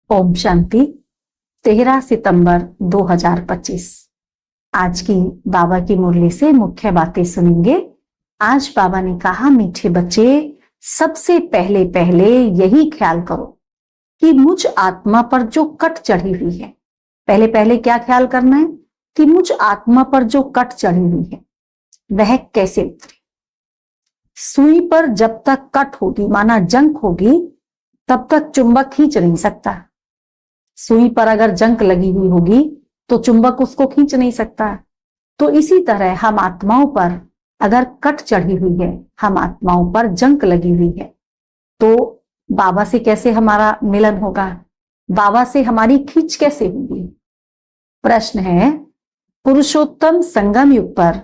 ओम शांति। 13 सितंबर 2025। आज की बाबा की मुरली से मुख्य बातें सुनेंगे। आज बाबा ने कहा, मीठे बच्चे, सबसे पहले पहले यही ख्याल करो कि मुझ आत्मा पर जो कट चढ़ी हुई है, पहले पहले क्या ख्याल करना है कि मुझ आत्मा पर जो कट चढ़ी हुई है वह कैसे उतरे। सुई पर जब तक कट होगी, माना जंक होगी, तब तक चुंबक खींच नहीं सकता। सुई पर अगर जंक लगी हुई होगी तो चुंबक उसको खींच नहीं सकता। तो इसी तरह हम आत्माओं पर अगर कट चढ़ी हुई है, हम आत्माओं पर जंक लगी हुई है, तो बाबा से कैसे हमारा मिलन होगा, बाबा से हमारी खींच कैसे होगी। प्रश्न है, पुरुषोत्तम संगम युग पर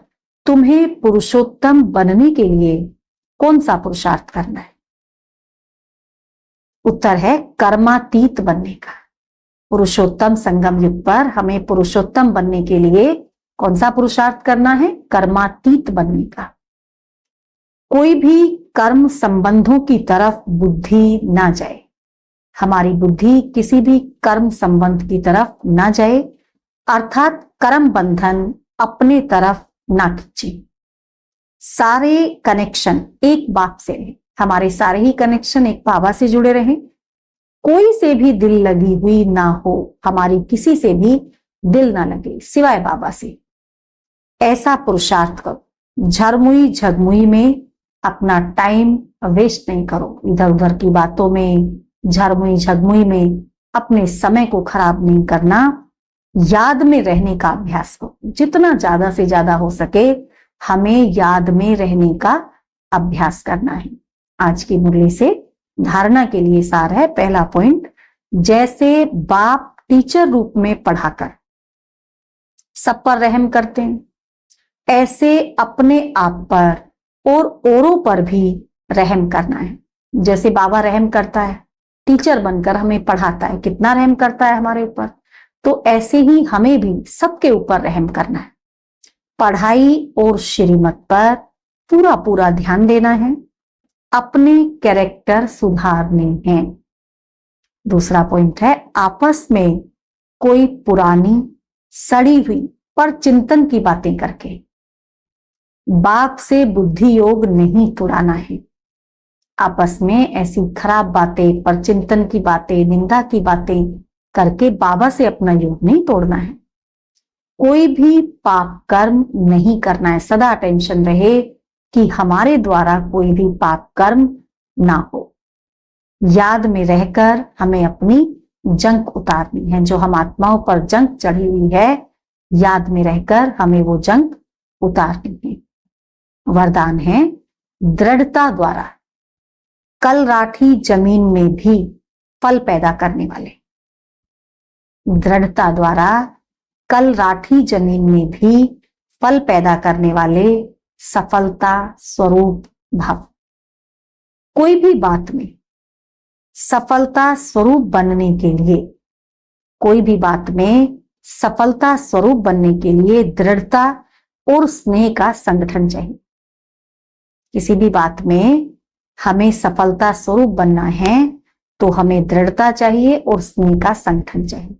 तुम्हें पुरुषोत्तम बनने के लिए कौन सा पुरुषार्थ करना है? उत्तर है कर्मातीत बनने का। पुरुषोत्तम संगम युग पर हमें पुरुषोत्तम बनने के लिए कौन सा पुरुषार्थ करना है? कर्मातीत बनने का। कोई भी कर्म संबंधों की तरफ बुद्धि ना जाए, हमारी बुद्धि किसी भी कर्म संबंध की तरफ ना जाए, अर्थात कर्म बंधन अपने तरफ ना खींचे। सारे कनेक्शन एक बाप से रहे, हमारे सारे ही कनेक्शन एक बाबा से जुड़े रहे। कोई से भी दिल लगी हुई ना हो, हमारी किसी से भी दिल ना लगे सिवाय बाबा से। ऐसा पुरुषार्थ करो। झरमुई झगमुई में अपना टाइम वेस्ट नहीं करो, इधर उधर की बातों में, झरमुई झगमुई में अपने समय को खराब नहीं करना। याद में रहने का अभ्यास करो। जितना ज्यादा से ज्यादा हो सके हमें याद में रहने का अभ्यास करना है। आज की मुरली से धारणा के लिए सार है। पहला पॉइंट, जैसे बाप टीचर रूप में पढ़ाकर सब पर रहम करते हैं, ऐसे अपने आप पर और औरों पर भी रहम करना है। जैसे बाबा रहम करता है, टीचर बनकर हमें पढ़ाता है, कितना रहम करता है हमारे ऊपर, तो ऐसे ही हमें भी सबके ऊपर रहम करना है। पढ़ाई और श्रीमत पर पूरा पूरा ध्यान देना है, अपने कैरेक्टर सुधारने हैं। दूसरा पॉइंट है, आपस में कोई पुरानी सड़ी हुई पर चिंतन की बातें करके बाप से बुद्धि योग नहीं तोड़ाना है। आपस में ऐसी खराब बातें, पर चिंतन की बातें, निंदा की बातें करके बाबा से अपना योग नहीं तोड़ना है। कोई भी पाप कर्म नहीं करना है। सदा अटेंशन रहे कि हमारे द्वारा कोई भी पाप कर्म ना हो। याद में रहकर हमें अपनी जंक उतारनी है। जो हम आत्माओं पर जंक चढ़ी हुई है, याद में रहकर हमें वो जंक उतारनी है। वरदान है, दृढ़ता द्वारा कल राठी जमीन में भी फल पैदा करने वाले। दृढ़ता द्वारा कल राठी जमीन में भी फल पैदा करने वाले सफलता स्वरूप भव। कोई भी बात में सफलता स्वरूप बनने के लिए, कोई भी बात में सफलता स्वरूप बनने के लिए दृढ़ता और स्नेह का संगठन चाहिए। किसी भी बात में हमें सफलता स्वरूप बनना है तो हमें दृढ़ता चाहिए और स्नेह का संगठन चाहिए।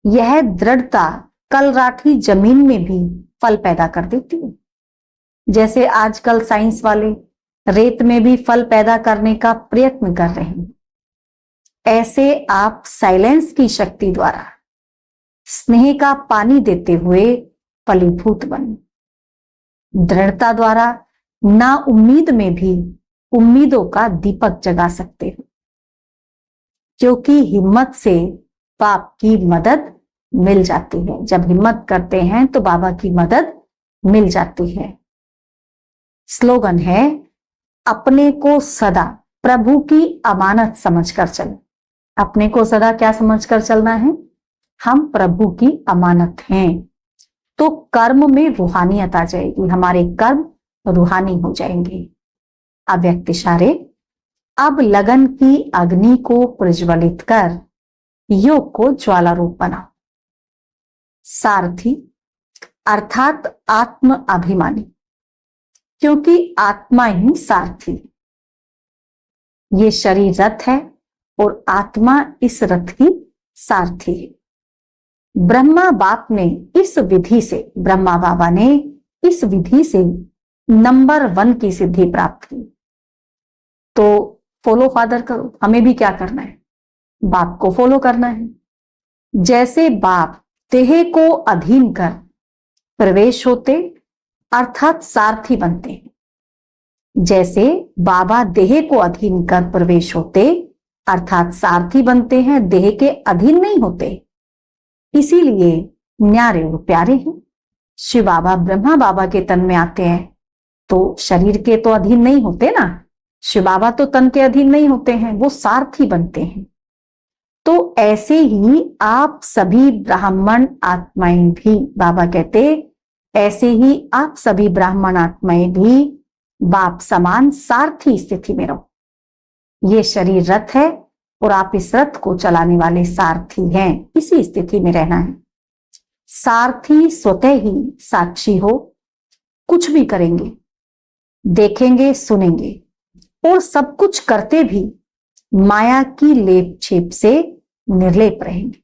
यह दृढ़ता कल राठी जमीन में भी फल पैदा कर देती है। जैसे आजकल साइंस वाले रेत में भी फल पैदा करने का प्रयत्न कर रहे हैं, ऐसे आप साइलेंस की शक्ति द्वारा स्नेह का पानी देते हुए फलीभूत बने। दृढ़ता द्वारा ना उम्मीद में भी उम्मीदों का दीपक जगा सकते हो, क्योंकि हिम्मत से बाप की मदद मिल जाती है। जब हिम्मत करते हैं तो बाबा की मदद मिल जाती है। स्लोगन है, अपने को सदा प्रभु की अमानत समझकर चलें। अपने को सदा क्या समझकर चलना है? हम प्रभु की अमानत हैं। तो कर्म में रूहानियत आ जाएगी, हमारे कर्म रूहानी हो जाएंगे। अव्यक्त इशारे, अब लगन की अग्नि को प्रज्वलित कर योग को ज्वाला रूप बनाओ। सारथी अर्थात आत्म अभिमानी, क्योंकि आत्मा ही सारथी। ये शरीर रथ है और आत्मा इस रथ की सारथी है। ब्रह्मा बाप ने इस विधि से, ब्रह्मा बाबा ने इस विधि से नंबर 1 की सिद्धि प्राप्त की। तो फॉलो फादर करो। हमें भी क्या करना है? बाप को फॉलो करना है। जैसे बाप देह को अधीन कर प्रवेश होते अर्थात सारथी बनते हैं, जैसे बाबा देह को अधीन कर प्रवेश होते अर्थात सारथी बनते हैं, देह के अधीन नहीं होते। इसीलिए न्यारे और प्यारे हैं। शिव बाबा ब्रह्मा बाबा के तन में आते हैं तो शरीर के तो अधीन नहीं होते ना। शिव बाबा तो तन के अधीन नहीं होते हैं, वो सारथी बनते हैं। तो ऐसे ही आप सभी ब्राह्मण आत्माएं भी, बाबा कहते ऐसे ही आप सभी ब्राह्मण आत्माएं भी बाप समान सारथी स्थिति में रहो। ये शरीर रथ है और आप इस रथ को चलाने वाले सारथी हैं। इसी स्थिति में रहना है। सारथी स्वतः ही साक्षी हो, कुछ भी करेंगे, देखेंगे, सुनेंगे और सब कुछ करते भी माया की लेप छेप से निर्लेप रहेंगे।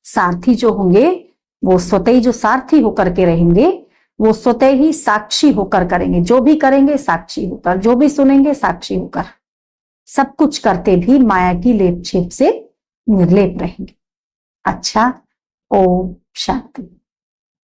सारथी जो होंगे वो स्वतः ही, जो सारथी होकर के रहेंगे वो स्वतः ही साक्षी होकर करेंगे। जो भी करेंगे साक्षी होकर, जो भी सुनेंगे साक्षी होकर, सब कुछ करते भी माया की लेप छेप से निर्लेप रहेंगे। अच्छा, ओम शांति।